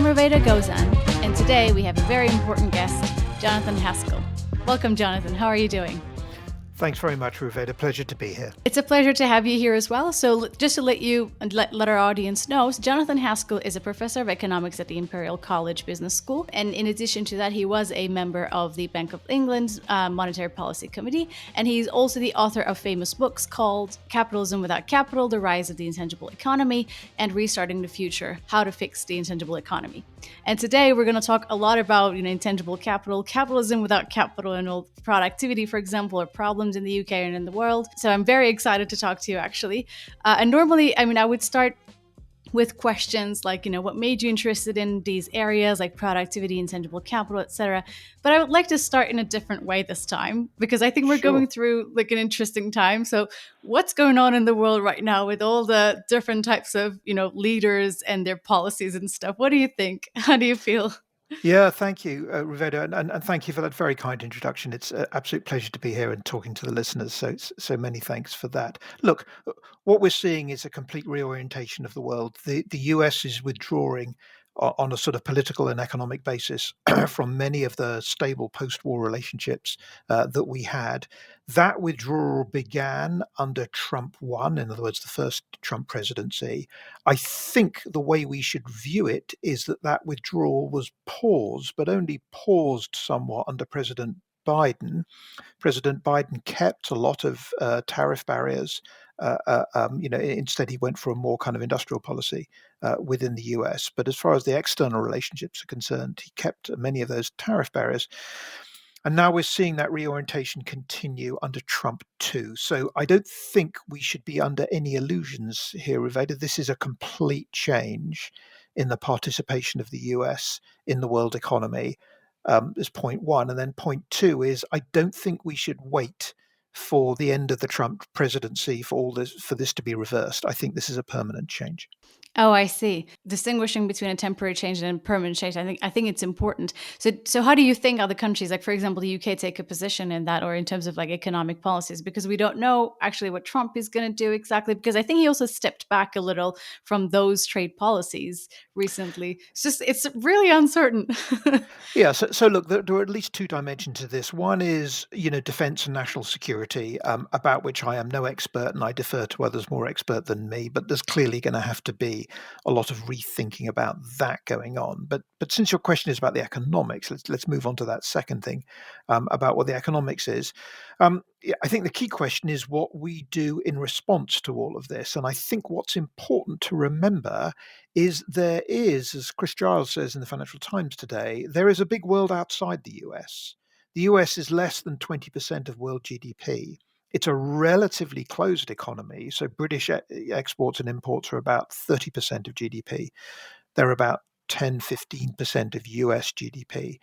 Ruveyda Gozen, and today we have a very important guest, Jonathan Haskel. Welcome, Jonathan. How are you doing? Thanks very much, Ruveyda. Pleasure to be here. It's a pleasure to have you here as well. So just to let you and let our audience know, Jonathan Haskel is a professor of economics at the Imperial College Business School. And in addition to that, he was a member of the Bank of England's Monetary Policy Committee. And he's also the author of famous books called Capitalism Without Capital, The Rise of the Intangible Economy, and Restarting the Future, How to Fix the Intangible Economy. And today we're going to talk a lot about intangible capital, capitalism without capital, and all productivity, for example, or problems in the UK and in the world. So I'm very excited to talk to you, actually. And normally, I would start with questions like, what made you interested in these areas like productivity, intangible capital, etc. But I would like to start in a different way this time, because I think we're going through like an interesting time. So what's going on in the world right now with all the different types of, leaders and their policies and stuff? What do you think? How do you feel? Yeah, thank you, Ruveyda, and thank you for that very kind introduction. It's an absolute pleasure to be here and talking to the listeners. So many thanks for that. Look, what we're seeing is a complete reorientation of the world. The US is withdrawing on a sort of political and economic basis from many of the stable post-war relationships that we had. That withdrawal began under Trump 1, in other words, the first Trump presidency. I think the way we should view it is that withdrawal was paused, but only paused somewhat under President Biden. President Biden kept a lot of tariff barriers. Instead, he went for a more kind of industrial policy within the US. But as far as the external relationships are concerned, he kept many of those tariff barriers. And now we're seeing that reorientation continue under Trump too. So I don't think we should be under any illusions here, Ruveyda. This is a complete change in the participation of the US in the world economy. Is point one. And then point two is I don't think we should wait for the end of the Trump presidency for this to be reversed. I think this is a permanent change. Oh, I see. Distinguishing between a temporary change and a permanent change, I think it's important. So how do you think other countries, like for example the UK, take a position in that, or in terms of like economic policies? Because we don't know actually what Trump is going to do exactly. Because I think he also stepped back a little from those trade policies recently. It's really uncertain. Yeah. So look, there are at least two dimensions to this. One is defense and national security, about which I am no expert, and I defer to others more expert than me. But there's clearly going to have to be a lot of rethinking about that going on. But since your question is about the economics, let's move on to that second thing about what the economics is. I think the key question is what we do in response to all of this. And I think what's important to remember is there is, as Chris Giles says in the Financial Times today, there is a big world outside the US. The US is less than 20% of world GDP. It's a relatively closed economy. So British exports and imports are about 30% of GDP. They're about 10-15% of US GDP.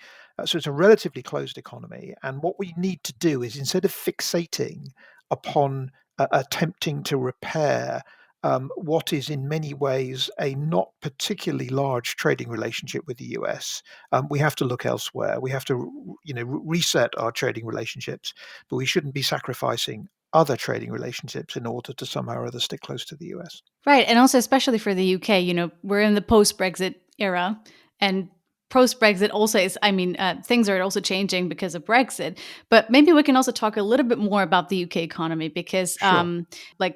So it's a relatively closed economy. And what we need to do is, instead of fixating upon attempting to repair what is in many ways a not particularly large trading relationship with the US, we have to look elsewhere. We have to reset our trading relationships, but we shouldn't be sacrificing other trading relationships in order to somehow or other stick close to the US. Right. And also, especially for the UK, we're in the post-Brexit era, and post-Brexit also is, things are also changing because of Brexit. But maybe we can also talk a little bit more about the UK economy, because Sure.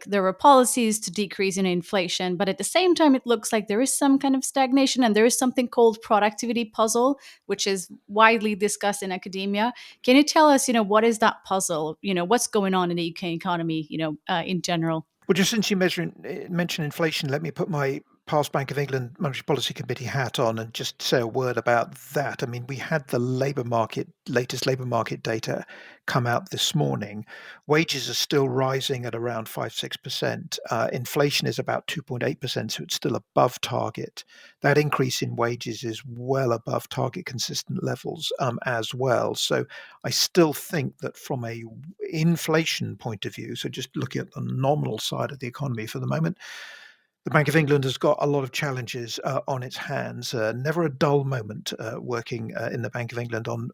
there were policies to decrease inflation, but at the same time, it looks like there is some kind of stagnation, and there is something called productivity puzzle, which is widely discussed in academia. Can you tell us, what is that puzzle? What's going on in the UK economy, in general? Well, just since you mention inflation, let me put my past Bank of England Monetary Policy Committee hat on and just say a word about that. I mean, we had the latest labour market data come out this morning. Wages are still rising at around 5-6%. Inflation is about 2.8%, so it's still above target. That increase in wages is well above target consistent levels as well. So I still think that from a inflation point of view, so just looking at the nominal side of the economy for the moment, The Bank of England has got a lot of challenges on its hands. Never a dull moment working in the Bank of England on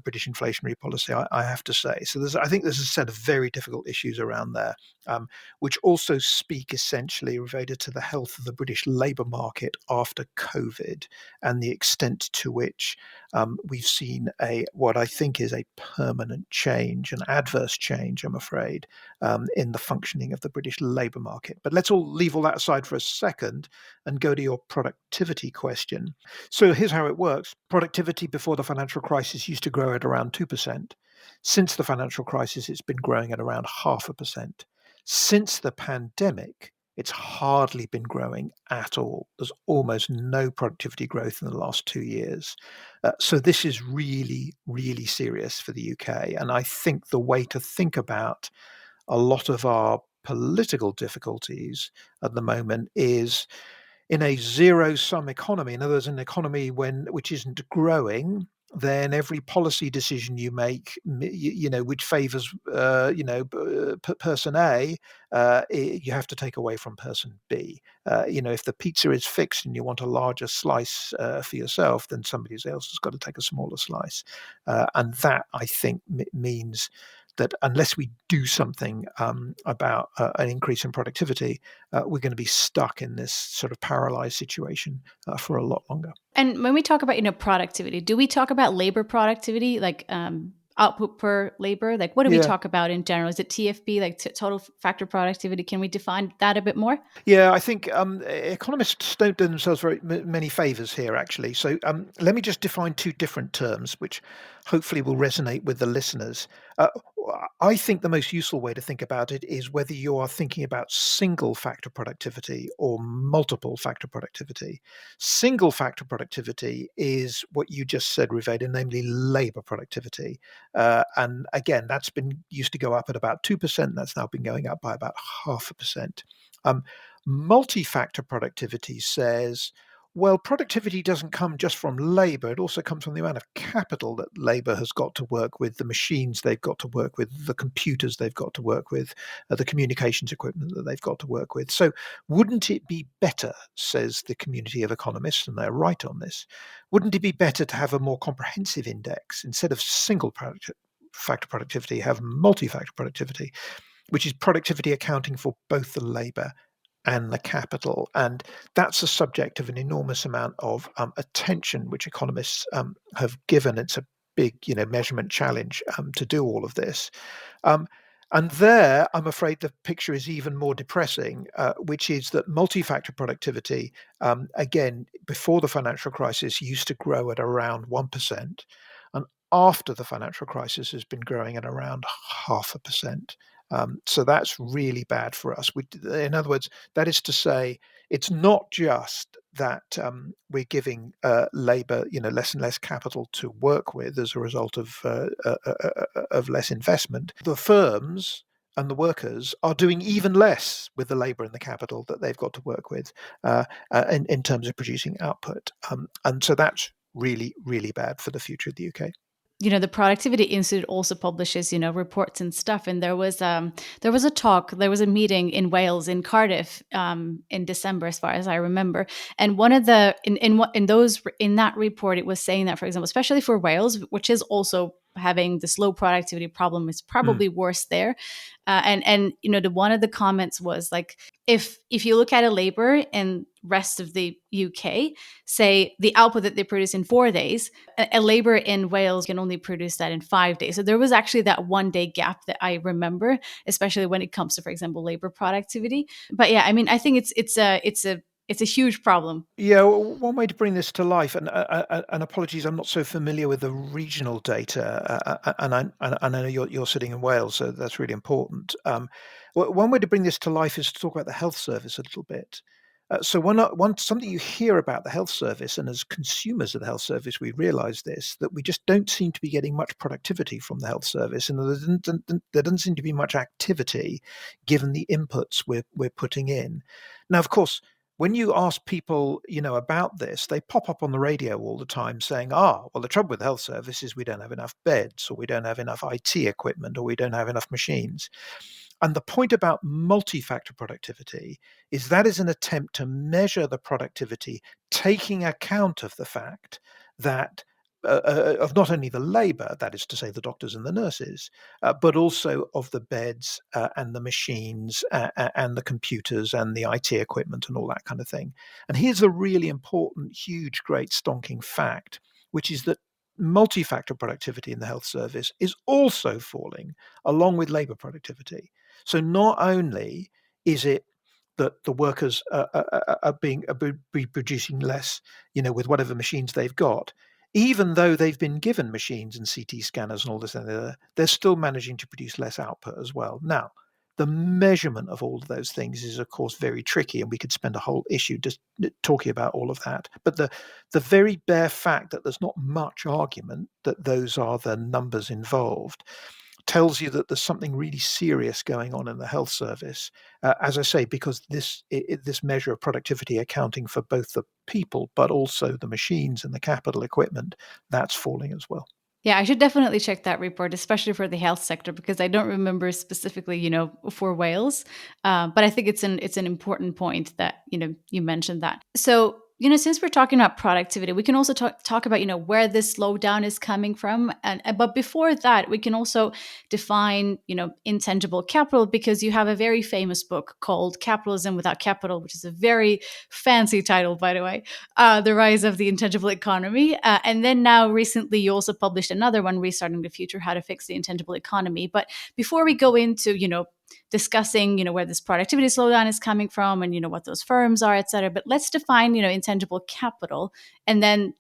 British inflationary policy, I have to say. So I think there's a set of very difficult issues around there, which also speak essentially, Ruveyda, to the health of the British labour market after COVID and the extent to which we've seen what I think is a permanent change, an adverse change, I'm afraid, in the functioning of the British labour market. But let's all leave all that aside for a second and go to your productivity question. So here's how it works. Productivity before the financial crisis used to grow at around 2%. Since the financial crisis, it's been growing at around 0.5%. Since the pandemic, it's hardly been growing at all. There's almost no productivity growth in the last 2 years. So this is really, really serious for the UK. And I think the way to think about a lot of our political difficulties at the moment is in a zero-sum economy. In other words, an economy which isn't growing, then every policy decision you make, which favors, person A, you have to take away from person B. If the pizza is fixed and you want a larger slice for yourself, then somebody else has got to take a smaller slice. And that, I think, means that unless we do something about an increase in productivity, we're going to be stuck in this sort of paralyzed situation for a lot longer. And when we talk about, productivity, do we talk about labor productivity, like output per labor? Like, what do we talk about in general? Is it TFP, like total factor productivity? Can we define that a bit more? Yeah, I think economists don't do themselves very many favors here, actually. So let me just define two different terms, which hopefully will resonate with the listeners. I think the most useful way to think about it is whether you are thinking about single factor productivity or multiple factor productivity. Single factor productivity is what you just said, Ruveyda, namely labor productivity. And again, that's been used to go up at about 2%. That's now been going up by about 0.5%. Multi-factor productivity says, well, productivity doesn't come just from labor. It also comes from the amount of capital that labor has got to work with, the machines they've got to work with, the computers they've got to work with, the communications equipment that they've got to work with. So wouldn't it be better, says the community of economists, and they're right on this, wouldn't it be better to have a more comprehensive index instead of single factor productivity, have multi-factor productivity, which is productivity accounting for both the labor and the capital. And that's a subject of an enormous amount of attention, which economists have given. It's a big, measurement challenge to do all of this. And there, I'm afraid the picture is even more depressing, which is that multi-factor productivity, again, before the financial crisis, used to grow at around 1%. And after the financial crisis has been growing at around 0.5%. So that's really bad for us. In other words, that is to say, it's not just that we're giving labor, less and less capital to work with as a result of less investment. The firms and the workers are doing even less with the labor and the capital that they've got to work with in terms of producing output. And so that's really, really bad for the future of the UK. The Productivity Institute also publishes, reports and stuff. And there was a meeting in Wales, in Cardiff, in December, as far as I remember. And one of the in that report, it was saying that, for example, especially for Wales, which is also having this low productivity problem, is probably worse there. And one of the comments was like, if you look at a labor in rest of the UK, say the output that they produce in 4 days, a labor in Wales can only produce that in 5 days. So there was actually that 1 day gap that I remember, especially when it comes to, for example, labor productivity. But yeah, I mean, I think it's a huge problem. Yeah, one way to bring this to life, and apologies, I'm not so familiar with the regional data, and I know you're sitting in Wales, so that's really important. One way to bring this to life is to talk about the health service a little bit. So something you hear about the health service, and as consumers of the health service, we realise this, that we just don't seem to be getting much productivity from the health service, and there doesn't seem to be much activity given the inputs we're putting in. Now, of course, when you ask people, about this, they pop up on the radio all the time saying, well, the trouble with the health service is we don't have enough beds, or we don't have enough IT equipment, or we don't have enough machines. And the point about multi-factor productivity is that is an attempt to measure the productivity, taking account of the fact that of not only the labor, that is to say the doctors and the nurses, but also of the beds and the machines and the computers and the IT equipment and all that kind of thing. And here's a really important, huge, great stonking fact, which is that multi-factor productivity in the health service is also falling along with labor productivity. So not only is it that the workers are producing less, with whatever machines they've got, even though they've been given machines and CT scanners and all this and the other, they're still managing to produce less output as well. Now, the measurement of all of those things is, of course, very tricky, and we could spend a whole issue just talking about all of that. But the very bare fact that there's not much argument that those are the numbers involved tells you that there's something really serious going on in the health service. As I say, because this measure of productivity accounting for both the people but also the machines and the capital equipment, that's falling as well. Yeah, I should definitely check that report, especially for the health sector, because I don't remember specifically, for Wales. But I think it's an important point that you mentioned that. So since we're talking about productivity, we can also talk about where this slowdown is coming from, and but before that, we can also define intangible capital, because you have a very famous book called Capitalism Without Capital, which is a very fancy title, by the way. The Rise of the Intangible Economy. And then now recently you also published another one, Restarting the Future, How to Fix the Intangible Economy. But before we go into, discussing, where this productivity slowdown is coming from and, what those firms are, et cetera, but let's define, intangible capital, and then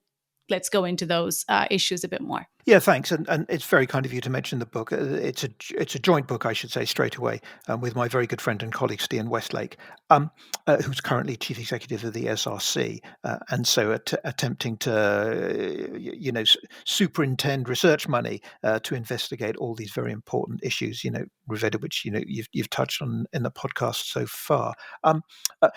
let's go into those issues a bit more. Yeah, thanks, and it's very kind of you to mention the book. It's a joint book, I should say, straight away, with my very good friend and colleague Stian Westlake, who's currently chief executive of the SRC, and so attempting to, superintend research money to investigate all these very important issues, Ruveyda, which you've touched on in the podcast so far.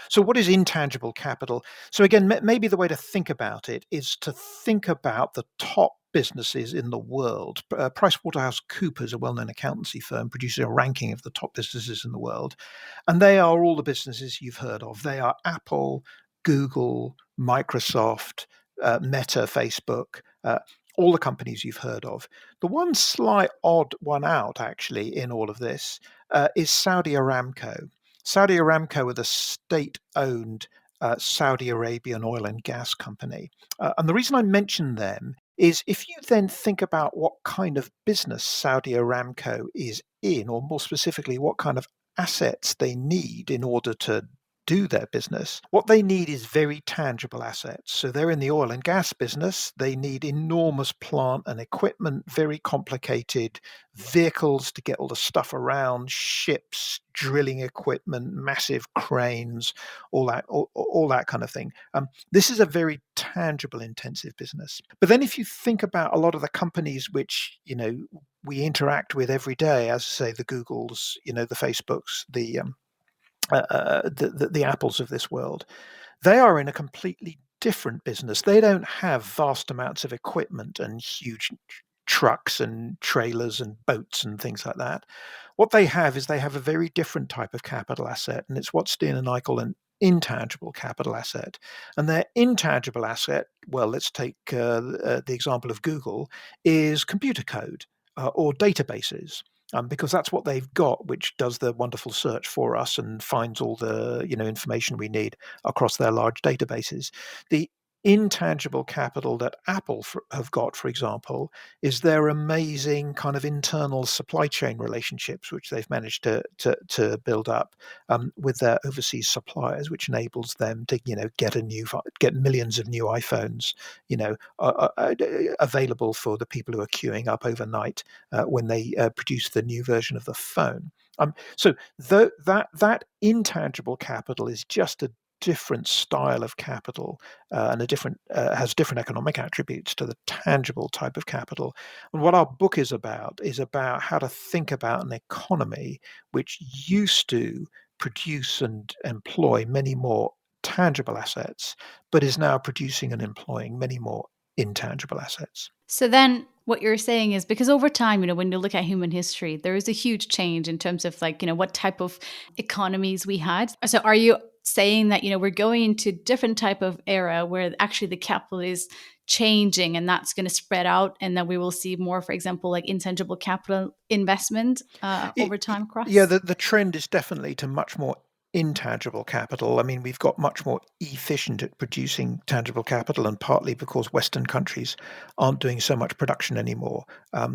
So, what is intangible capital? So, again, maybe the way to think about it is to think about the top businesses in the world. PricewaterhouseCoopers, a well-known accountancy firm, produces a ranking of the top businesses in the world. And they are all the businesses you've heard of. They are Apple, Google, Microsoft, Meta, Facebook, all the companies you've heard of. The one slight odd one out, actually, in all of this is Saudi Aramco. Saudi Aramco are the state-owned Saudi Arabian oil and gas company. And the reason I mention them is if you then think about what kind of business Saudi Aramco is in, or more specifically, what kind of assets they need in order to do their business, what they need is very tangible assets. So they're in the oil and gas business. They need enormous plant and equipment, very complicated vehicles to get all the stuff around, ships, drilling equipment, massive cranes, all that kind of thing. This is a very tangible, intensive business. But then if you think about a lot of the companies which, we interact with every day, as I say, the Googles, the Facebooks, the Apples of this world, they are in a completely different business. They don't have vast amounts of equipment and huge trucks and trailers and boats and things like that. What they have is they have a very different type of capital asset, and it's what Steen and I call an intangible capital asset. And their intangible asset, well, let's take the example of Google, is computer code or databases. Because that's what they've got, which does the wonderful search for us and finds all the information we need across their large databases. The intangible capital that Apple have got, for example, is their amazing kind of internal supply chain relationships, which they've managed to build up with their overseas suppliers, which enables them to get millions of new iPhones, available for the people who are queuing up overnight when they produce the new version of the phone. So that intangible capital is just a different style of capital and has different economic attributes to the tangible type of capital. And what our book is about how to think about an economy which used to produce and employ many more tangible assets, but is now producing and employing many more intangible assets. So then what you're saying is because over time, when you look at human history, there is a huge change in terms of what type of economies we had. So are you saying that, we're going into different type of era where actually the capital is changing and that's going to spread out and then we will see more, for example, like intangible capital investment over time Yeah, across? the trend is definitely to much more intangible capital. I mean, we've got much more efficient at producing tangible capital, and partly because Western countries aren't doing so much production anymore. A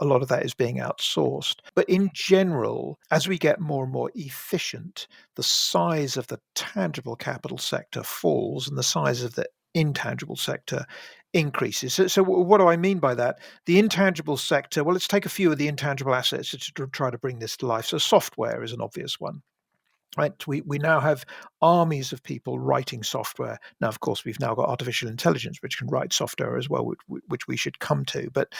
lot of that is being outsourced. But in general, as we get more and more efficient, the size of the tangible capital sector falls, and the size of the intangible sector increases. So what do I mean by that? The intangible sector, well, let's take a few of the intangible assets to try to bring this to life. So software is an obvious one. Right, we now have armies of people writing software. Now, of course, we've now got artificial intelligence, which can write software as well, which we should come to. But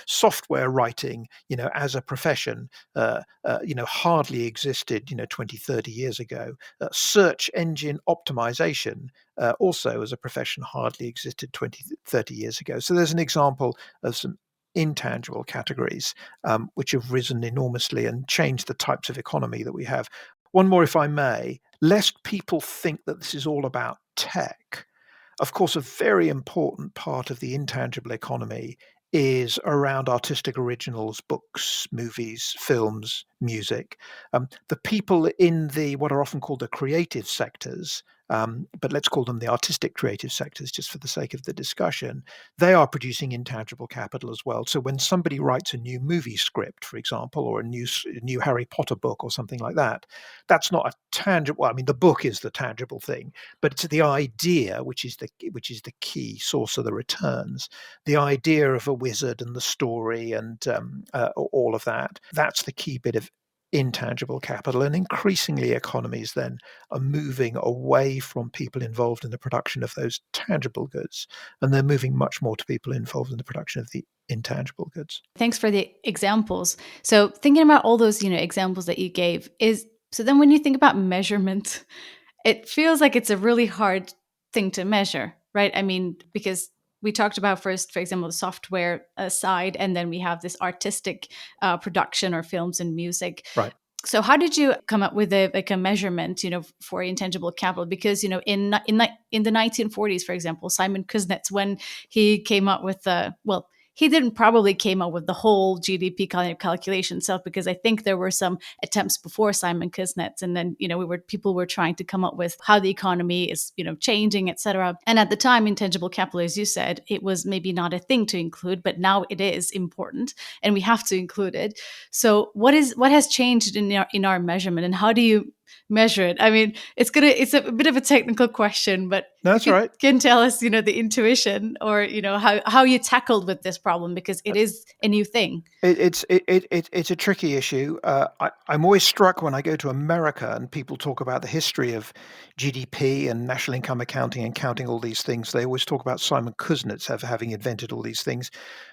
software writing, as a profession, hardly existed, 20, 30 years ago. Search engine optimization, also as a profession, hardly existed 20, 30 years ago. So there's an example of some intangible categories which have risen enormously and changed the types of economy that we have. One more, if I may, lest people think that this is all about tech. Of course, a very important part of the intangible economy is around artistic originals, books, movies, films, music. The people in the what are often called the creative sectors, but let's call them the artistic creative sectors just for the sake of the discussion, they are producing intangible capital as well. So when somebody writes a new movie script, for example, or a new Harry Potter book or something like that, that's not a tangible. Well, I mean, the book is the tangible thing, but it's the idea which is the key source of the returns. The idea of a wizard and the story and all of that. That's the key bit of intangible capital. And increasingly, economies then are moving away from people involved in the production of those tangible goods, and they're moving much more to people involved in the production of the intangible goods. Thanks for the examples. So thinking about all those, examples that you gave is so then when you think about measurement, it feels like it's a really hard thing to measure, right? I mean, because we talked about first, for example, the software side, and then we have this artistic production or films and music. Right. So how did you come up with a measurement, for intangible capital? Because in the 1940s, for example, Simon Kuznets, when he came up with he didn't probably came up with the whole GDP calculation itself, because I think there were some attempts before Simon Kuznets, and then people were trying to come up with how the economy is changing, etc. And at the time, intangible capital, as you said, it was maybe not a thing to include, but now it is important, and we have to include it. So what has changed in our measurement, and how do you measure it? I mean, it's a bit of a technical question, but No, if that's all you right. can tell us, the intuition, or how you tackled with this problem, because it is a new thing. It's a tricky issue. I'm always struck when I go to America and people talk about the history of GDP and national income accounting and counting all these things. They always talk about Simon Kuznets having invented all these things,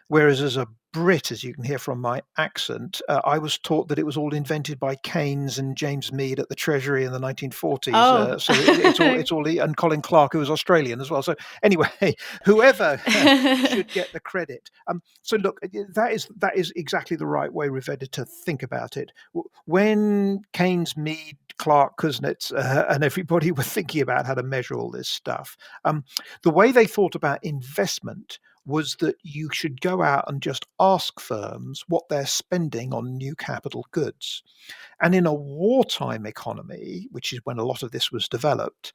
whereas as a Brit, as you can hear from my accent, I was taught that it was all invented by Keynes and James Mead at the Treasury in the 1940s. Oh. So it's all and Colin Clark, who was Australian as well. So anyway, whoever should get the credit. So look, that is exactly the right way, Ruveyda, to think about it. When Keynes, Mead, Clark, Kuznets, and everybody were thinking about how to measure all this stuff, the way they thought about investment was that you should go out and just ask firms what they're spending on new capital goods. And in a wartime economy, which is when a lot of this was developed,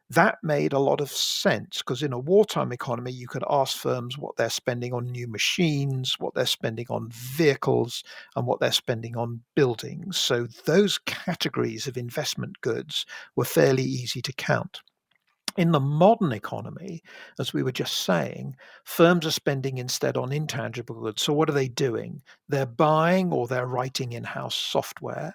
that made a lot of sense, because in a wartime economy, you could ask firms what they're spending on new machines, what they're spending on vehicles, and what they're spending on buildings. So those categories of investment goods were fairly easy to count. In the modern economy, as we were just saying, firms are spending instead on intangible goods. So what are they doing? They're buying or they're writing in-house software.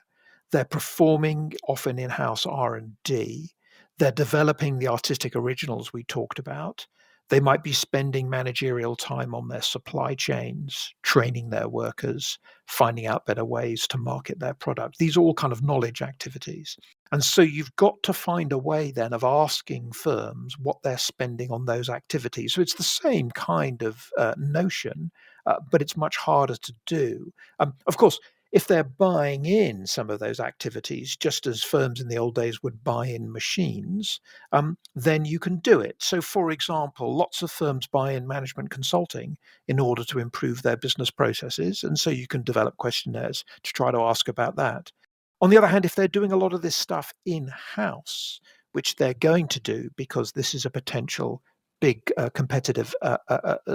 They're performing often in-house R&D. They're developing the artistic originals we talked about. They might be spending managerial time on their supply chains, training their workers, finding out better ways to market their product. These are all kind of knowledge activities. And so you've got to find a way then of asking firms what they're spending on those activities. So it's the same kind of notion, but it's much harder to do. Of course, if they're buying in some of those activities, just as firms in the old days would buy in machines, then you can do it. So, for example, lots of firms buy in management consulting in order to improve their business processes. And so you can develop questionnaires to try to ask about that. On the other hand, if they're doing a lot of this stuff in house, which they're going to do because this is a potential big competitive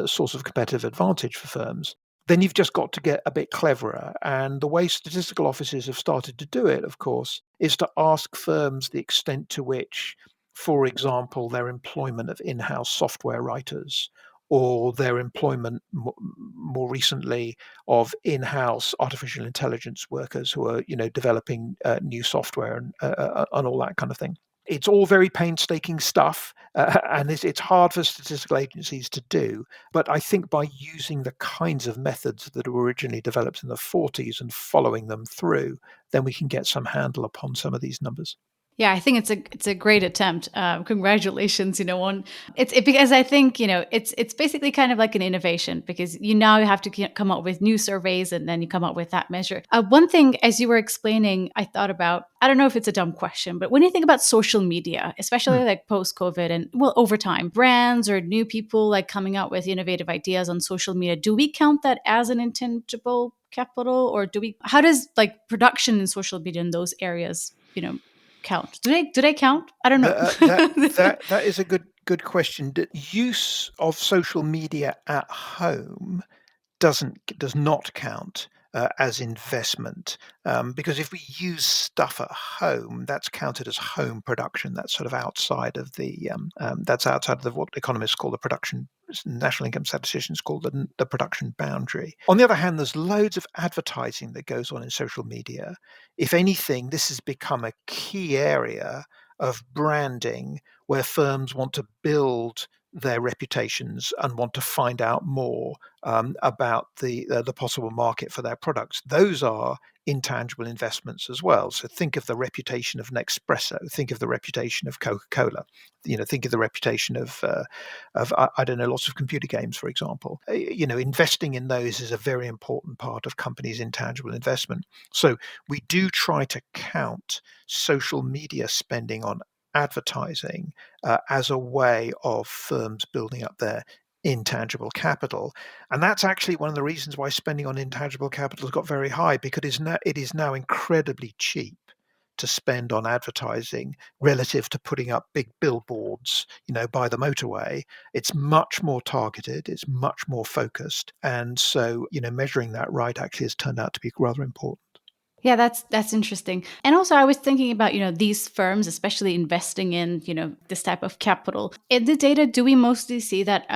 source of competitive advantage for firms, then you've just got to get a bit cleverer. And the way statistical offices have started to do it, of course, is to ask firms the extent to which, for example, their employment of in-house software writers or their employment more recently of in-house artificial intelligence workers who are, developing new software and all that kind of thing. It's all very painstaking stuff, and it's hard for statistical agencies to do. But I think by using the kinds of methods that were originally developed in the 40s and following them through, then we can get some handle upon some of these numbers. Yeah, I think it's a great attempt. Congratulations, on because I think it's basically kind of like an innovation because you now have to come up with new surveys and then you come up with that measure. One thing, as you were explaining, I thought about. I don't know if it's a dumb question, but when you think about social media, especially like post COVID and over time, brands or new people like coming out with innovative ideas on social media, do we count that as an intangible capital, or do we? How does like production in social media in those areas, count? Do they count? I don't know. That is a good question. The use of social media at home does not count as investment, because if we use stuff at home, that's counted as home production. That's sort of outside of what economists call the production. National income statisticians call the production boundary. On the other hand, there's loads of advertising that goes on in social media. If anything, this has become a key area of branding where firms want to build their reputations and want to find out more about the possible market for their products. Those are intangible investments as well. So think of the reputation of Nespresso. Think of the reputation of Coca-Cola. Think of the reputation of I don't know, lots of computer games, for example. Investing in those is a very important part of companies' intangible investment. So we do try to count social media spending on advertising as a way of firms building up their intangible capital. And that's actually one of the reasons why spending on intangible capital has got very high, because it is now incredibly cheap to spend on advertising relative to putting up big billboards, by the motorway. It's much more targeted, it's much more focused. And so, measuring that right actually has turned out to be rather important. Yeah, that's interesting. And also I was thinking about, these firms, especially investing in, this type of capital. In the data, do we mostly see that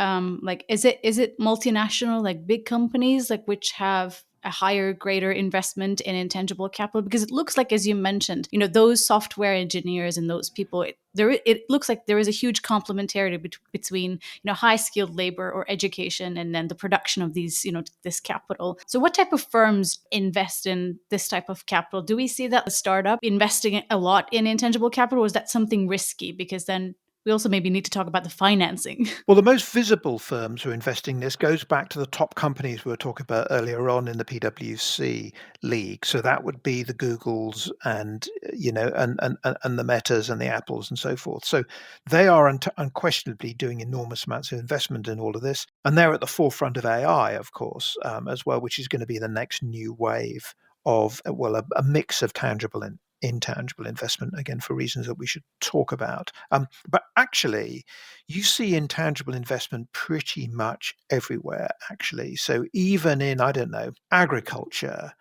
like is it multinational, like big companies, like which have a higher, greater investment in intangible capital? Because it looks like, as you mentioned, those software engineers and those people, it looks like there is a huge complementarity between high skilled labor or education and then the production of these this capital. So what type of firms invest in this type of capital? Do we see that the startup investing a lot in intangible capital, or is that something risky? Because then we also maybe need to talk about the financing. Well, the most visible firms who are investing in this goes back to the top companies we were talking about earlier on in the PwC league. So that would be the Googles and and the Metas and the Apples and so forth. So they are unquestionably doing enormous amounts of investment in all of this, and they're at the forefront of AI, of course, as well, which is going to be the next new wave of a mix of tangible and intangible investment, again for reasons that we should talk about. But actually, you see intangible investment pretty much everywhere, actually. So even in, I don't know, agriculture,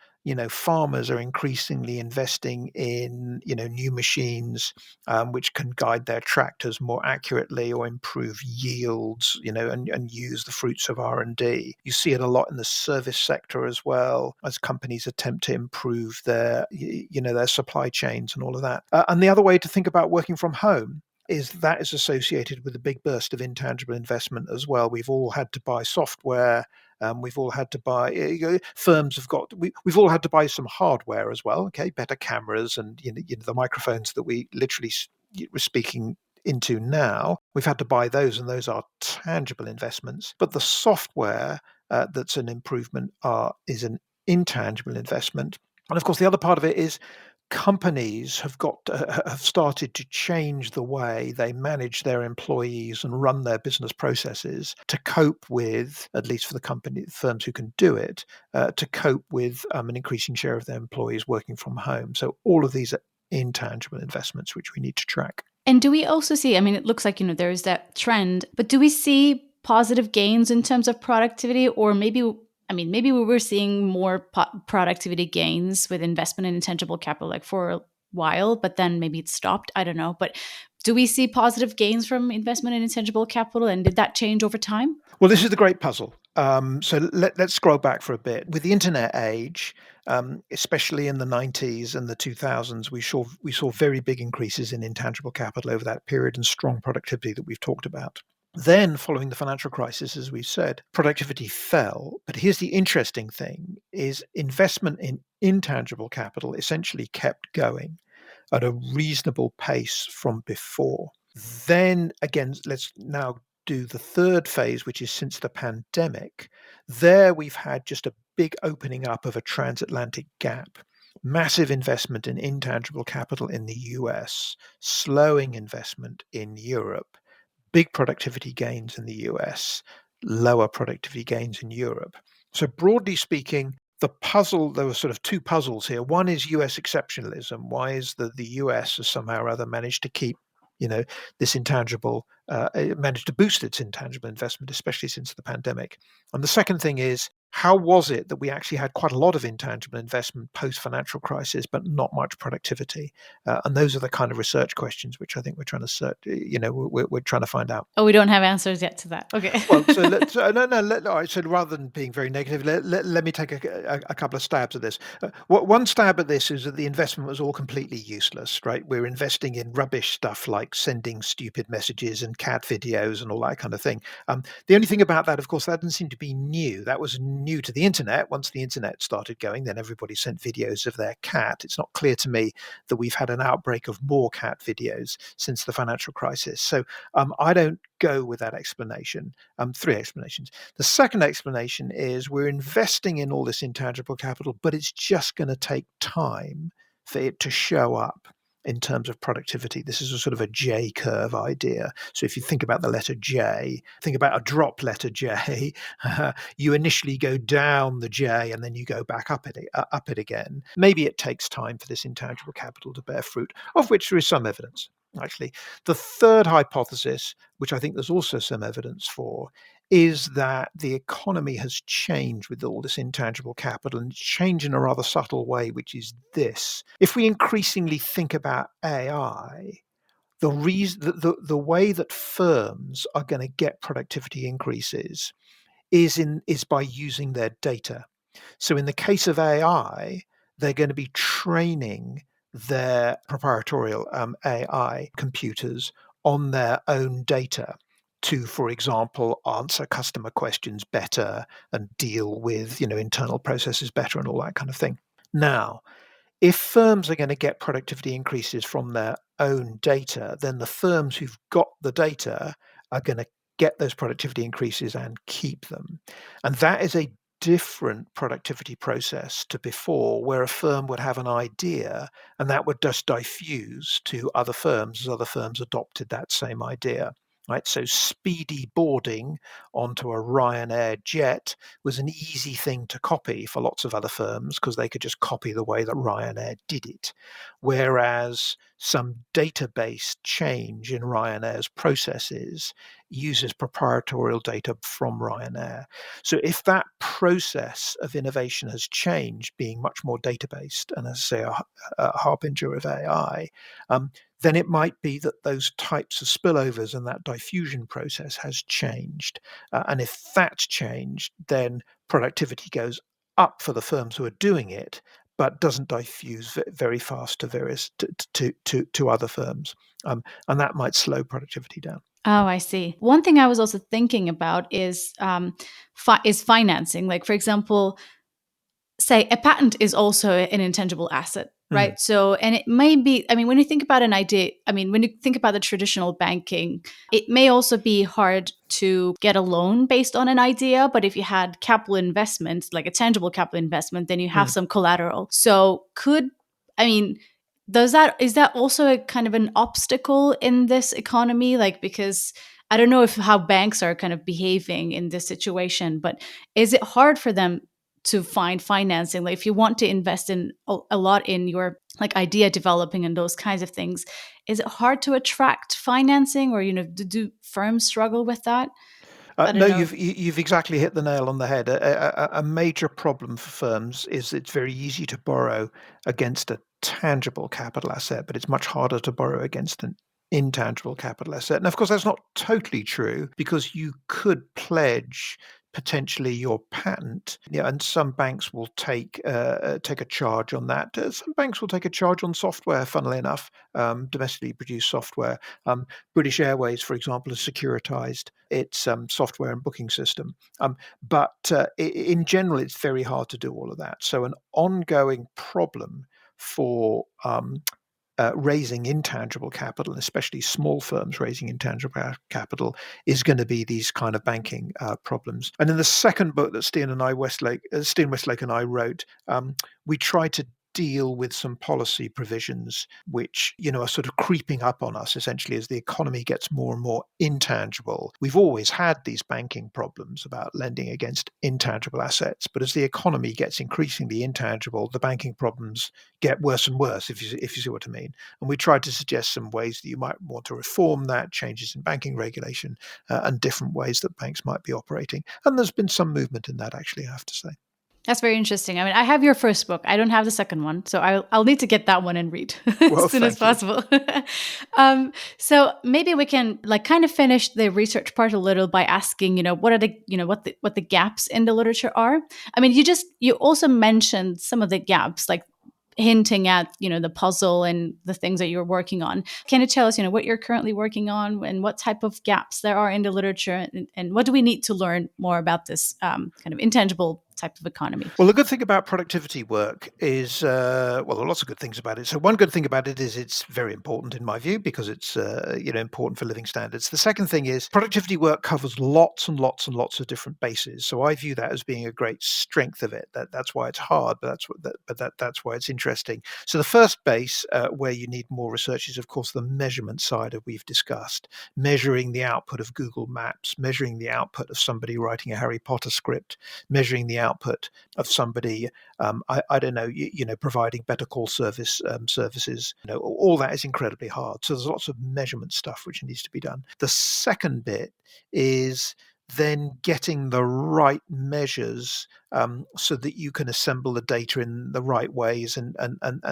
farmers are increasingly investing in, new machines which can guide their tractors more accurately or improve yields, and use the fruits of R&D. You see it a lot in the service sector as well, as companies attempt to improve their supply chains and all of that. And the other way to think about working from home, is that is associated with a big burst of intangible investment as well. We've all had to buy software. We've all had to buy, firms have got, we've all had to buy some hardware as well. Okay, better cameras and the microphones that we literally we're speaking into now. We've had to buy those, and those are tangible investments. But the software that's an improvement is an intangible investment. And of course, the other part of it is companies have started to change the way they manage their employees and run their business processes to cope with, at least for the firms who can do it, to cope with an increasing share of their employees working from home. So all of these are intangible investments which we need to track. And do we also see, I mean, it looks like, there is that trend, but do we see positive gains in terms of productivity? Or maybe we were seeing more productivity gains with investment in intangible capital like for a while, but then maybe it stopped. I don't know. But do we see positive gains from investment in intangible capital? And did that change over time? Well, this is the great puzzle. So let's scroll back for a bit. With the internet age, especially in the 90s and the 2000s, we saw very big increases in intangible capital over that period and strong productivity that we've talked about. Then, following the financial crisis, as we've said, productivity fell. But here's the interesting thing: is investment in intangible capital essentially kept going at a reasonable pace from before. Then again, let's now do the third phase, which is since the pandemic. There we've had just a big opening up of a transatlantic gap. Massive investment in intangible capital in the US, slowing investment in Europe, big productivity gains in the US, lower productivity gains in Europe. So broadly speaking, there were sort of two puzzles here. One is US exceptionalism. Why is the US has somehow or other managed to keep, this intangible, managed to boost its intangible investment, especially since the pandemic? And the second thing is, how was it that we actually had quite a lot of intangible investment post-financial crisis, but not much productivity? And those are the kind of research questions which I think we're trying to we're trying to find out. Oh, we don't have answers yet to that. Okay. Well, so let's all right. So rather than being very negative, let me take a couple of stabs at this. One stab at this is that the investment was all completely useless, right? We're investing in rubbish stuff like sending stupid messages and cat videos and all that kind of thing. The only thing about that, of course, that didn't seem to be new. That was new to the internet. Once the internet started going, then everybody sent videos of their cat. It's not clear to me that we've had an outbreak of more cat videos since the financial crisis. So I don't go with that explanation. Three explanations. The second explanation is we're investing in all this intangible capital, but it's just going to take time for it to show up in terms of productivity. This is a sort of a J curve idea. So if you think about the letter J, think about a drop letter J. You initially go down the J and then you go back up it again. Maybe it takes time for this intangible capital to bear fruit, of which there is some evidence. Actually, the third hypothesis, which I think there's also some evidence for, is that the economy has changed with all this intangible capital, and changed in a rather subtle way, which is this. If we increasingly think about AI, the way that firms are going to get productivity increases is by using their data. So in the case of AI, they're going to be training their proprietorial AI computers on their own data to, for example, answer customer questions better and deal with, internal processes better and all that kind of thing. Now, if firms are going to get productivity increases from their own data, then the firms who've got the data are going to get those productivity increases and keep them. And that is a different productivity process to before, where a firm would have an idea and that would just diffuse to other firms as other firms adopted that same idea. Right, so speedy boarding onto a Ryanair jet was an easy thing to copy for lots of other firms because they could just copy the way that Ryanair did it. Whereas some database change in Ryanair's processes uses proprietorial data from Ryanair. So if that process of innovation has changed, being much more data-based and, as I say, a harbinger of AI, then it might be that those types of spillovers and that diffusion process has changed. And if that's changed, then productivity goes up for the firms who are doing it, but doesn't diffuse very fast to various to other firms, and that might slow productivity down. Oh, I see. One thing I was also thinking about is financing. Like, for example, say a patent is also an intangible asset, Mm, right? So, and it may be, I mean, when you think about an idea, I mean, when you think about the traditional banking, it may also be hard to get a loan based on an idea. But if you had capital investment, like a tangible capital investment, then you have mm. some collateral. So, I mean, is that also a kind of an obstacle in this economy? Like, because I don't know if how banks are kind of behaving in this situation, but is it hard for them to find financing? Like if you want to invest in a lot in your like idea developing and those kinds of things, is it hard to attract financing, or do firms struggle with that? I No, don't know. you've exactly hit the nail on the head. A major problem for firms is it's very easy to borrow against a tangible capital asset, but it's much harder to borrow against an intangible capital asset. And of course, that's not totally true because you could pledge potentially your patent, and some banks will take a charge on that. Some banks will take a charge on software. Funnily enough, domestically produced software. British Airways, for example, has securitized its software and booking system. But in general, it's very hard to do all of that. So, an ongoing problem for raising intangible capital, and especially small firms raising intangible capital, is going to be these kind of banking problems. And in the second book that Steen Westlake and I wrote, we tried to deal with some policy provisions which are sort of creeping up on us essentially as the economy gets more and more intangible. We've always had these banking problems about lending against intangible assets, but as the economy gets increasingly intangible, the banking problems get worse and worse, if you see what I mean. And we tried to suggest some ways that you might want to reform that, changes in banking regulation, and different ways that banks might be operating. And there's been some movement in that, actually, I have to say. That's very interesting. I mean, I have your first book. I don't have the second one, so I'll need to get that one and read as Well, soon as thank you. possible. So maybe we can like kind of finish the research part a little by asking, what are the, what the gaps in the literature are. I mean, you also mentioned some of the gaps, like hinting at the puzzle and the things that you're working on. Can you tell us what you're currently working on and what type of gaps there are in the literature, and what do we need to learn more about this kind of intangible type of economy? Well, the good thing about productivity work is, well, there are lots of good things about it. So one good thing about it is it's very important in my view because it's, important for living standards. The second thing is productivity work covers lots and lots and lots of different bases. So I view that as being a great strength of it. That's why it's hard, but that's why it's interesting. So the first base where you need more research is, of course, the measurement side that we've discussed, measuring the output of Google Maps, measuring the output of somebody writing a Harry Potter script, measuring the output of somebody, I don't know, providing better call services. All that is incredibly hard. So there's lots of measurement stuff which needs to be done. The second bit is then getting the right measures so that you can assemble the data in the right ways and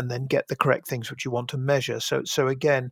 then get the correct things which you want to measure. So again,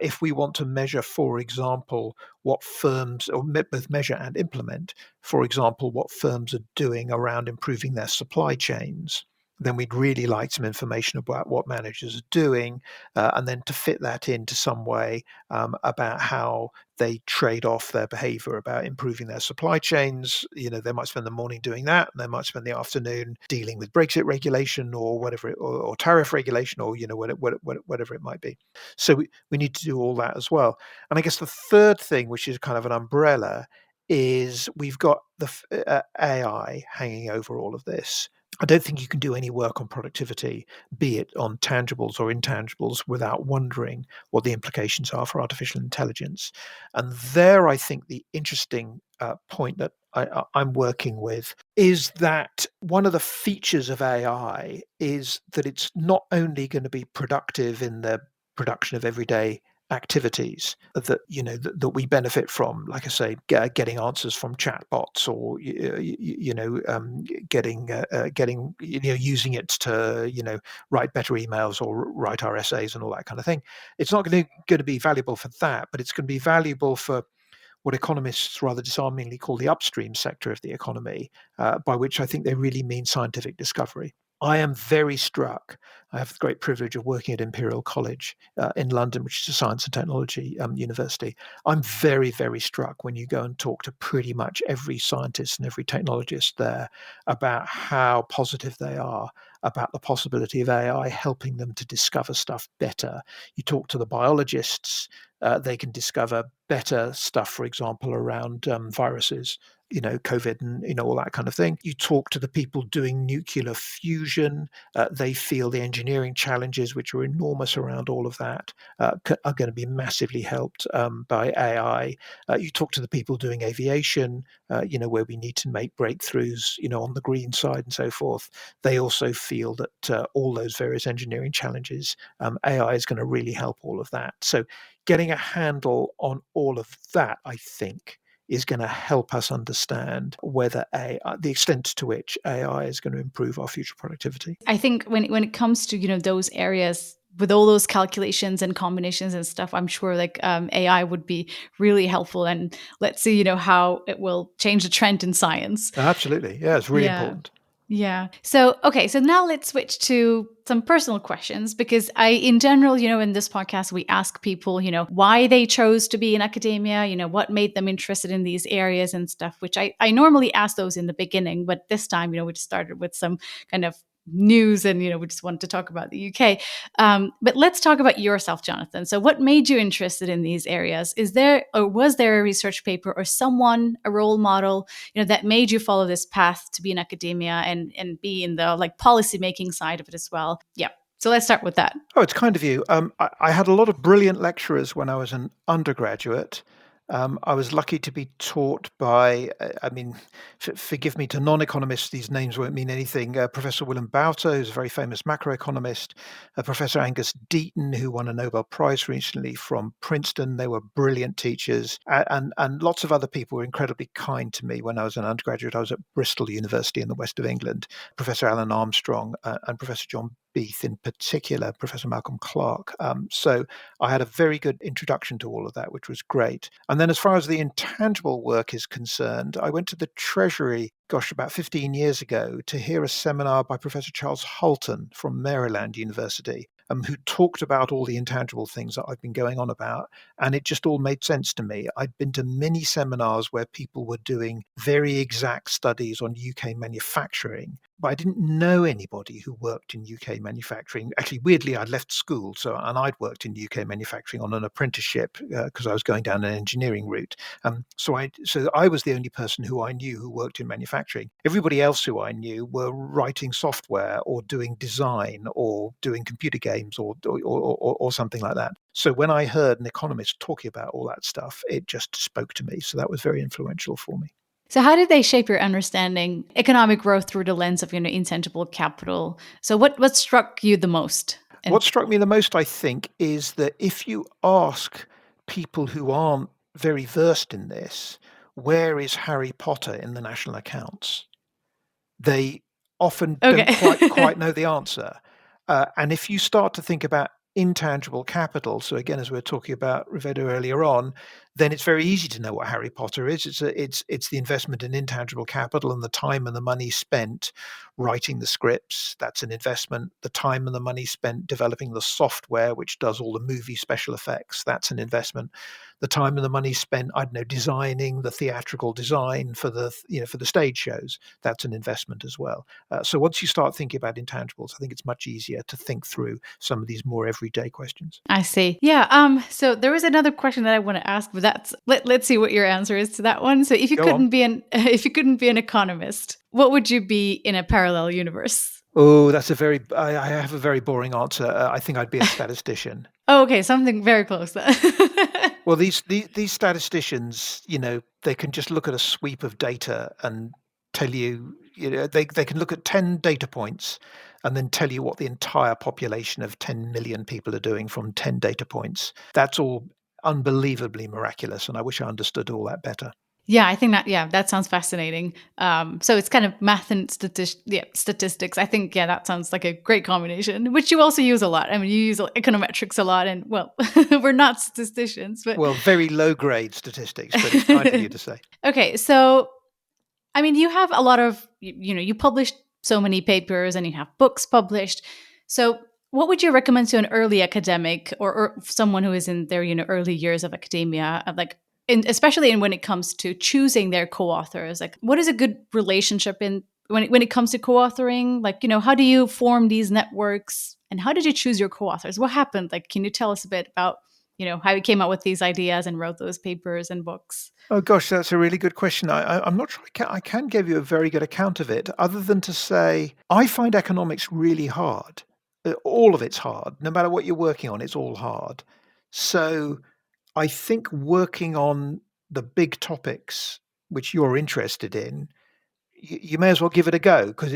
if we want to measure, for example, what firms, or both measure and implement, for example, what firms are doing around improving their supply chains, then we'd really like some information about what managers are doing, and then to fit that into some way about how they trade off their behavior about improving their supply chains. They might spend the morning doing that, and they might spend the afternoon dealing with Brexit regulation or whatever, or tariff regulation, or whatever it might be. So we need to do all that as well. And I guess the third thing, which is kind of an umbrella, is we've got the AI hanging over all of this. I don't think you can do any work on productivity, be it on tangibles or intangibles, without wondering what the implications are for artificial intelligence. And there, I think the interesting point that I'm working with is that one of the features of AI is that it's not only going to be productive in the production of everyday activities that we benefit from, like I say, getting answers from chatbots, or getting using it to write better emails or write our essays and all that kind of thing. It's not going to be valuable for that, but it's going to be valuable for what economists rather disarmingly call the upstream sector of the economy, by which I think they really mean scientific discovery. I am very struck. I have the great privilege of working at Imperial College in London, which is a science and technology university. I'm very, very struck when you go and talk to pretty much every scientist and every technologist there about how positive they are about the possibility of AI helping them to discover stuff better. You talk to the biologists, they can discover better stuff, for example, around viruses, COVID and, all that kind of thing. You talk to the people doing nuclear fusion, they feel the engineering challenges, which are enormous around all of that, are going to be massively helped by AI. You talk to the people doing aviation, where we need to make breakthroughs, on the green side and so forth. They also feel that all those various engineering challenges, AI is going to really help all of that. So getting a handle on all of that, I think, is going to help us understand whether the extent to which AI is going to improve our future productivity. I think when it comes to those areas with all those calculations and combinations and stuff, I'm sure like AI would be really helpful. And let's see, how it will change the trend in science. Absolutely, yeah, it's really Yeah. important. Yeah. So, okay. So now let's switch to some personal questions because in general, in this podcast, we ask people, why they chose to be in academia, what made them interested in these areas and stuff, which I normally ask those in the beginning. But this time, we just started with some kind of news and, we just wanted to talk about the UK. But let's talk about yourself, Jonathan. So what made you interested in these areas? Was there a research paper or someone, a role model, that made you follow this path to be in academia and be in the like policy making side of it as well? Yeah. So let's start with that. Oh, it's kind of you. I had a lot of brilliant lecturers when I was an undergraduate. I was lucky to be taught by, forgive me to non-economists, these names won't mean anything. Professor Willem Bouter, who's a very famous macroeconomist, Professor Angus Deaton, who won a Nobel Prize recently from Princeton. They were brilliant teachers, and lots of other people were incredibly kind to me when I was an undergraduate. I was at Bristol University in the west of England. Professor Alan Armstrong and Professor John Beath in particular, Professor Malcolm Clark. So I had a very good introduction to all of that, which was great. And then as far as the intangible work is concerned, I went to the Treasury, about 15 years ago, to hear a seminar by Professor Charles Hulton from Maryland University, who talked about all the intangible things that I've been going on about. And it just all made sense to me. I'd been to many seminars where people were doing very exact studies on UK manufacturing, but I didn't know anybody who worked in UK manufacturing. Actually, weirdly, I'd left school, and I'd worked in UK manufacturing on an apprenticeship because I was going down an engineering route. So I was the only person who I knew who worked in manufacturing. Everybody else who I knew were writing software or doing design or doing computer games or something like that. So when I heard an economist talking about all that stuff, it just spoke to me. So that was very influential for me. So how did they shape your understanding economic growth through the lens of intangible capital? So what struck you the most? What struck me the most, I think, is that if you ask people who aren't very versed in this, where is Harry Potter in the national accounts? They often don't Okay. quite know the answer. And if you start to think about intangible capital, so again, as we were talking about Ruveyda earlier on, then it's very easy to know what Harry Potter is. It's the investment in intangible capital and the time and the money spent writing the scripts. That's an investment. The time and the money spent developing the software, which does all the movie special effects. That's an investment. The time and the money spent, I don't know, designing the theatrical design for the stage shows. That's an investment as well. So once you start thinking about intangibles, I think it's much easier to think through some of these more everyday questions. I see. Yeah. So there was another question that I want to ask, but let's see what your answer is to that one. So if you Go on. couldn't be if you couldn't be an economist, what would you be in a parallel universe? Oh, I have a very boring answer. I think I'd be a statistician. Oh, okay, something very close then. Well, these statisticians, they can just look at a sweep of data and tell you, they can look at 10 data points and then tell you what the entire population of 10 million people are doing from 10 data points. That's all unbelievably miraculous, and I wish I understood all that better. Yeah, I think that sounds fascinating. So it's kind of math and statistics. I think, that sounds like a great combination, which you also use a lot. I mean, you use econometrics a lot, and well, we're not statisticians, but Well, very low grade statistics, but it's kind of you to say. Okay, so I mean, you have a lot of you published so many papers and you have books published. So what would you recommend to an early academic or someone who is in their early years of academia, especially when it comes to choosing their co-authors? Like, what is a good relationship in when it comes to co-authoring? Like, how do you form these networks, and how did you choose your co-authors? What happened? Like, can you tell us a bit about how you came up with these ideas and wrote those papers and books? Oh gosh, that's a really good question. I'm not sure I can give you a very good account of it, other than to say I find economics really hard. All of it's hard. No matter what you're working on, it's all hard. So I think working on the big topics which you're interested in, you may as well give it a go, because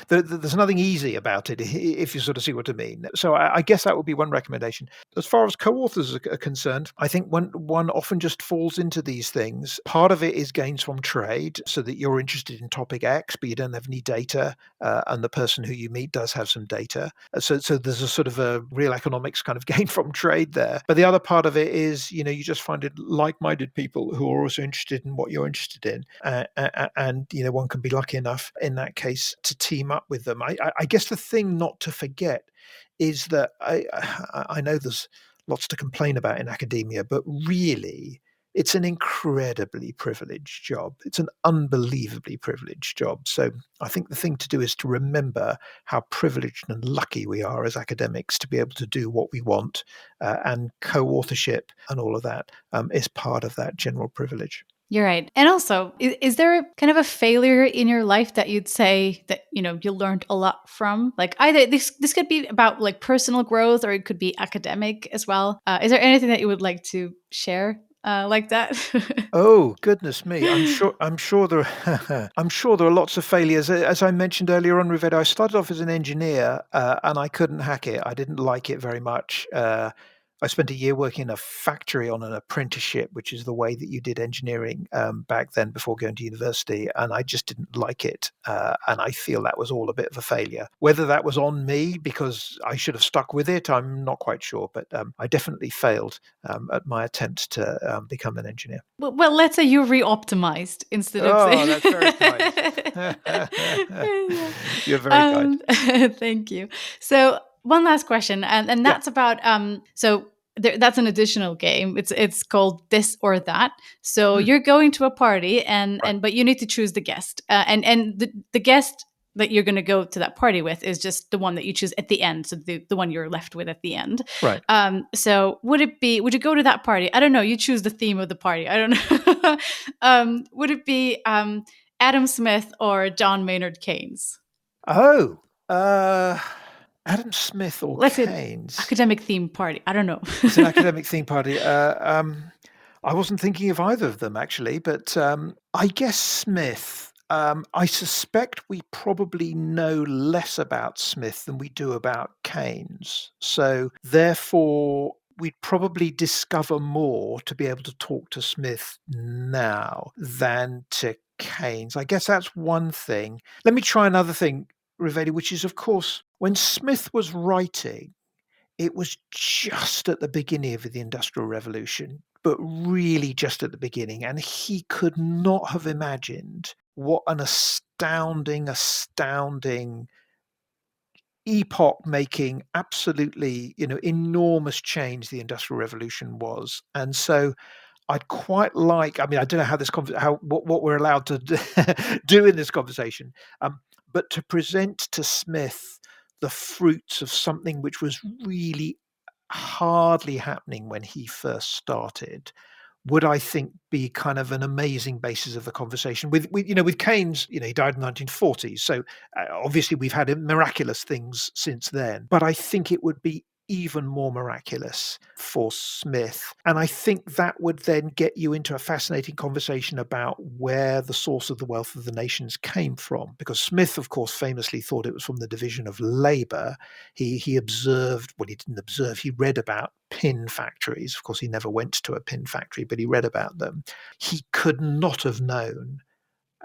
there's nothing easy about it, if you sort of see what I mean. So I guess that would be one recommendation. As far as co-authors are concerned, I think one often just falls into these things. Part of it is gains from trade, so that you're interested in topic X, but you don't have any data, and the person who you meet does have some data. So there's a sort of a real economics kind of gain from trade there. But the other part of it is, you just find it like-minded people who are also interested in what you're interested in, and one can be lucky enough in that case to team up with them. I guess the thing not to forget is that I know there's lots to complain about in academia, but really it's an incredibly privileged job. It's an unbelievably privileged job. So I think the thing to do is to remember how privileged and lucky we are as academics to be able to do what we want, and co-authorship and all of that is part of that general privilege. You're right. And also, is there kind of a failure in your life that you'd say that, you learned a lot from? Like, either this could be about like personal growth, or it could be academic as well. Is there anything that you would like to share like that? Oh, goodness me. I'm sure there I'm sure there are lots of failures. As I mentioned earlier on, Ruveyda, I started off as an engineer, and I couldn't hack it. I didn't like it very much. I spent a year working in a factory on an apprenticeship, which is the way that you did engineering back then before going to university, and I just didn't like it. And I feel that was all a bit of a failure. Whether that was on me because I should have stuck with it, I'm not quite sure, but I definitely failed at my attempt to become an engineer. Well, let's say you re-optimized instead of Oh, saying. that's very kind. Yeah. You're very kind. Thank you. So one last question, and Yeah, that's about that's an additional game. It's called This or That. So mm, you're going to a party, and right, but you need to choose the guest, and the guest that you're going to go to that party with is just the one that you choose at the end, so the one you're left with at the end. right. So would you go to that party? I don't know. You choose the theme of the party. I don't know. Would it be Adam Smith or John Maynard Keynes? Oh, uh, Adam Smith or Let's say Keynes? academic theme party. I don't know. It's an academic theme party. I wasn't thinking of either of them actually, but I guess Smith. I suspect we probably know less about Smith than we do about Keynes. So therefore, we'd probably discover more to be able to talk to Smith now than to Keynes. I guess that's one thing. Let me try another thing, Rivedi, which is, of course, when Smith was writing, it was just at the beginning of the Industrial Revolution, but really just at the beginning, and he could not have imagined what an astounding, epoch-making, absolutely, enormous change the Industrial Revolution was. And so I'd quite like, I mean, I don't know how this how what we're allowed to do in this conversation, but to present to Smith the fruits of something which was really hardly happening when he first started, would I think be kind of an amazing basis of the conversation. With Keynes, he died in the 1940s, so obviously we've had miraculous things since then. But I think it would be even more miraculous for Smith, and I think that would then get you into a fascinating conversation about where the source of the wealth of the nations came from. Because Smith, of course, famously thought it was from the division of labor. He observed, well, he didn't observe, he read about pin factories. Of course, he never went to a pin factory, but he read about them. He could not have known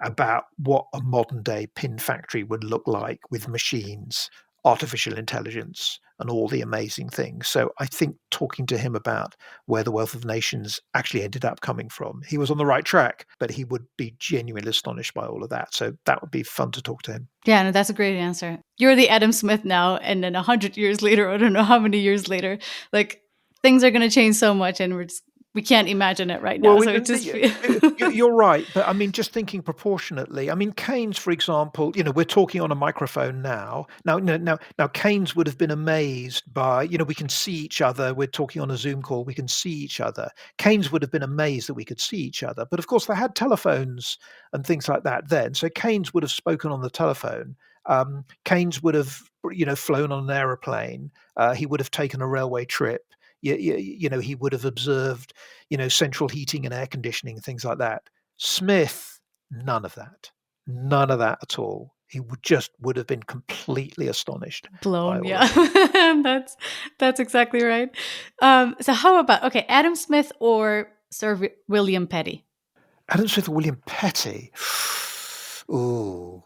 about what a modern day pin factory would look like with machines, artificial intelligence, and all the amazing things. So I think talking to him about where the wealth of nations actually ended up coming from, he was on the right track, but he would be genuinely astonished by all of that. So that would be fun to talk to him. Yeah, no, that's a great answer. You're the Adam Smith now, and then 100 years later, I don't know how many years later, like things are going to change so much, and we can't imagine it right now. Well, So it just you're right, but I mean, just thinking proportionately. I mean, Keynes, for example, we're talking on a microphone now. Now, Keynes would have been amazed by, we can see each other. We're talking on a Zoom call. We can see each other. Keynes would have been amazed that we could see each other. But of course, they had telephones and things like that then. So Keynes would have spoken on the telephone. Keynes would have, flown on an aeroplane. He would have taken a railway trip. He would have observed, central heating and air conditioning, things like that. Smith, none of that at all. He would have been completely astonished. blown. Yeah, that's exactly right. So how about Adam Smith or Sir William Petty? Adam Smith or William Petty? Ooh.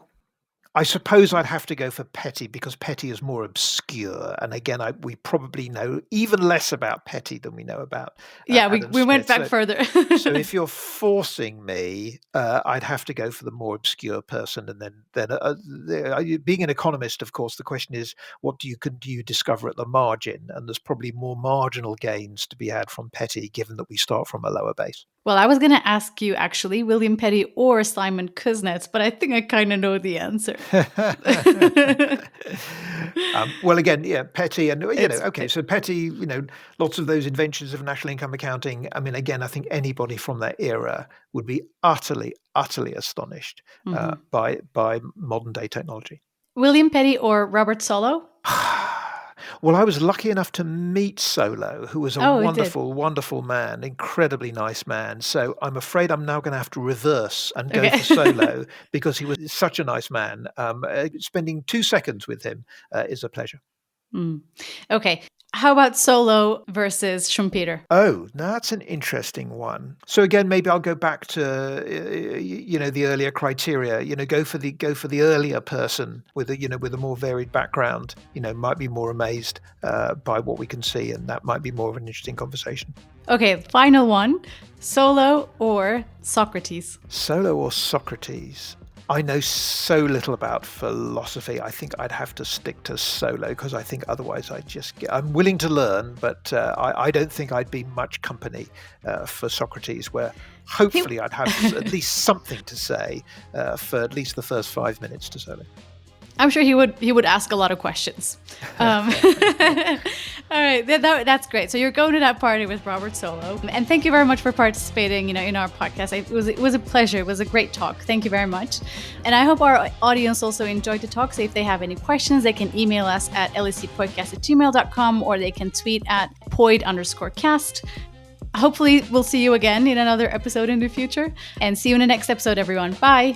I suppose I'd have to go for Petty because Petty is more obscure. And again, we probably know even less about Petty than we know about Adam we went Smith. back further. So if you're forcing me, I'd have to go for the more obscure person. And then being an economist, of course, the question is, what do you discover at the margin? And there's probably more marginal gains to be had from Petty, given that we start from a lower base. Well, I was going to ask you actually William Petty or Simon Kuznets, but I think I kind of know the answer. Well, again, yeah, Petty, and so Petty, lots of those inventions of national income accounting. I mean, again, I think anybody from that era would be utterly astonished by modern day technology. William Petty or Robert Solow? Well, I was lucky enough to meet Solow, who was a wonderful man, incredibly nice man. So I'm afraid I'm now going to have to reverse and go for Solow because he was such a nice man. Spending 2 seconds with him is a pleasure. Okay. How about Solow versus Schumpeter? Oh, that's an interesting one. So again, maybe I'll go back to the earlier criteria. Go for the earlier person with a more varied background. Might be more amazed by what we can see, and that might be more of an interesting conversation. Okay, final one: Solow or Socrates? Solow or Socrates? I know so little about philosophy. I think I'd have to stick to Solow because I think otherwise I'm willing to learn, but I don't think I'd be much company for Socrates, where hopefully I'd have at least something to say for at least the first 5 minutes to Solow. I'm sure he would ask a lot of questions. All right, that's great. So you're going to that party with Robert Solow, and thank you very much for participating. In our podcast. It was a pleasure. It was a great talk. Thank you very much, and I hope our audience also enjoyed the talk. So if they have any questions, they can email us at lscpodcast@gmail.com, or they can tweet at @poid_cast. Hopefully, we'll see you again in another episode in the future, and see you in the next episode, everyone. Bye.